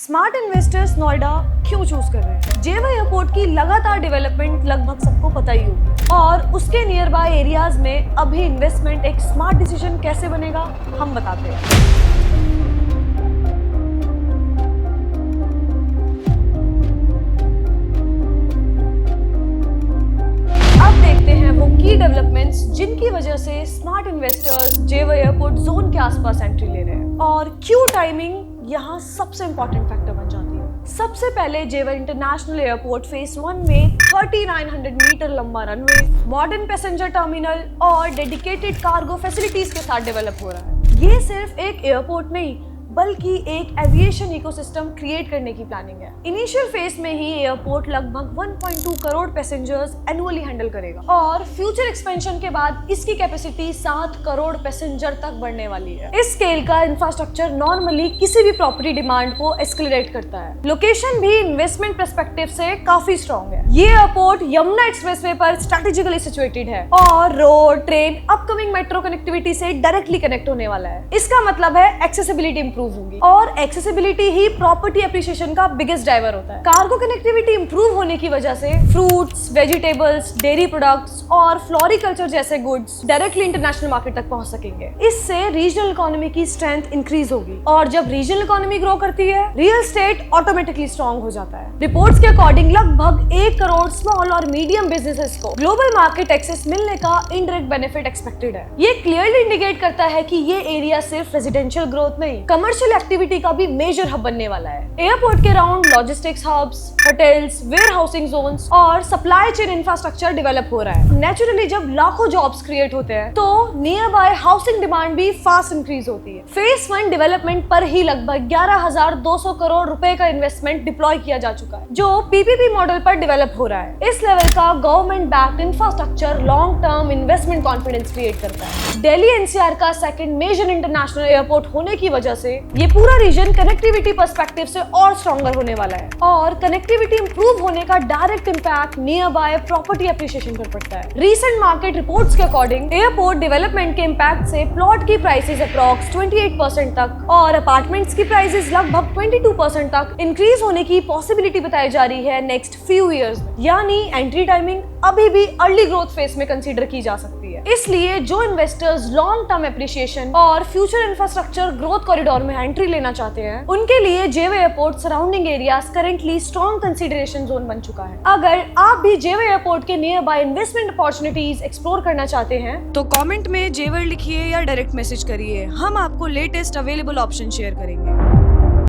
Smart investors Noida क्यों choose कर रहे हैं? जेवर एयरपोर्ट की लगातार डेवलपमेंट लगभग सबको पता ही होगी और उसके नियर बाय एरियाज में अभी इन्वेस्टमेंट एक स्मार्ट डिसीजन कैसे बनेगा हम बताते हैं। अब देखते हैं वो की डेवलपमेंट्स जिनकी वजह से स्मार्ट इन्वेस्टर्स जेवर एयरपोर्ट जोन के आसपास एंट्री ले रहे हैं और क्यों टाइमिंग यहाँ सबसे इंपॉर्टेंट फैक्टर बन जाती है। सबसे पहले जेवर इंटरनेशनल एयरपोर्ट फेज 1 में 3900 मीटर लंबा रनवे, मॉडर्न पैसेंजर टर्मिनल और डेडिकेटेड कार्गो फैसिलिटीज के साथ डेवलप हो रहा है। ये सिर्फ एक एयरपोर्ट नहीं बल्कि एक एविएशन इकोसिस्टम क्रिएट करने की प्लानिंग है। इनिशियल फेज में ही एयरपोर्ट लगभग 1.2 करोड़ पैसेंजर्स एनुअली हैंडल करेगा और फ्यूचर एक्सपेंशन के बाद इसकी कैपेसिटी 7 करोड़ पैसेंजर तक बढ़ने वाली है। इस स्केल का इंफ्रास्ट्रक्चर नॉर्मली किसी भी प्रॉपर्टी डिमांड को एस्केलेट करता है। लोकेशन भी इन्वेस्टमेंट पर्सपेक्टिव से काफी स्ट्रॉन्ग है। ये एयरपोर्ट यमुना एक्सप्रेसवे पर स्ट्रेटेजिकली सिचुएटेड है और road, train, upcoming metro connectivity से डायरेक्टली कनेक्ट होने वाला है। इसका मतलब है एक्सेसिबिलिटी इंप्रूव होगी और एक्सेसिबिलिटी ही प्रॉपर्टी एप्रिसिएशन का बिगेस्ट ड्राइवर होता है। कार्गो कनेक्टिविटी इंप्रूव होने की वजह से फ्रूट्स, वेजिटेबल्स, डेयरी प्रोडक्ट्स और फ्लोरिकल्चर जैसे गुड्स डायरेक्टली इंटरनेशनल मार्केट तक पहुंच सकेंगे। इससे रीजनल इकोनॉमी की स्ट्रेंथ इंक्रीज होगी और जब रीजनल इकोनॉमी ग्रो करती है रियल एस्टेट ऑटोमेटिकली स्ट्रॉन्ग हो जाता है। रिपोर्ट्स के अकॉर्डिंग लगभग 1 करोड़ स्मॉल और मीडियम बिजनेसेस को ग्लोबल मार्केट एक्सेस मिलने का इनडायरेक्ट बेनिफिट एक्सपेक्टेड है। ये क्लियरली इंडिकेट करता है कि ये एरिया सिर्फ रेजिडेंशियल ग्रोथ नहीं, कमर्शियल एक्टिविटी का भी मेजर हब बनने वाला है। एयरपोर्ट के around logistics hubs, hotels, warehousing zones और सप्लाई चेन इंफ्रास्ट्रक्चर डेवलप हो रहा है। नेचुरली जब लाखों जॉब्स क्रिएट होते हैं तो नियर बाय हाउसिंग डिमांड भी फास्ट इंक्रीज होती है। फेज 1 डेवलपमेंट पर ही लगभग 11,200 करोड़ रुपए का इन्वेस्टमेंट डिप्लॉय किया जा चुका है जो पीपीपी मॉडल पर डेवलप हो रहा है। इस लेवल का government backed infrastructure long term investment confidence create करता है। दिल्ली एनसीआर का सेकंड मेजर इंटरनेशनल एयरपोर्ट होने की वजह से ये पूरा रीजन कनेक्टिविटी पर्सपेक्टिव से और स्ट्रॉन्गर होने वाला है और कनेक्टिविटी इंप्रूव होने का direct impact near by property appreciation पर पड़ता है। रीसेंट मार्केट रिपोर्ट्स के अकॉर्डिंग एयरपोर्ट डेवलपमेंट के इंपैक्ट से प्लॉट की प्राइसेस अप्रॉक्स 28% तक और अपार्टमेंट्स की प्राइसेस लगभग 22% तक इंक्रीज होने की पॉसिबिलिटी बताई जा रही है नेक्स्ट फ्यू इयर्स में। यानी एंट्री टाइमिंग अभी भी अर्ली ग्रोथ फेज में कंसीडर की जा सकती है। इसलिए जो इन्वेस्टर्स लॉन्ग टर्म एप्रिसिएशन और फ्यूचर इंफ्रास्ट्रक्चर ग्रोथ कॉरिडोर में एंट्री लेना चाहते हैं उनके लिए जेवर airport surrounding areas currently strong consideration zone बन चुका है। अगर आप भी जेवर एयरपोर्ट के near by investment opportunities explore करना चाहते हैं तो कमेंट में जेवर लिखिए या डायरेक्ट मैसेज करिए, हम आपको लेटेस्ट अवेलेबल ऑप्शन शेयर करेंगे।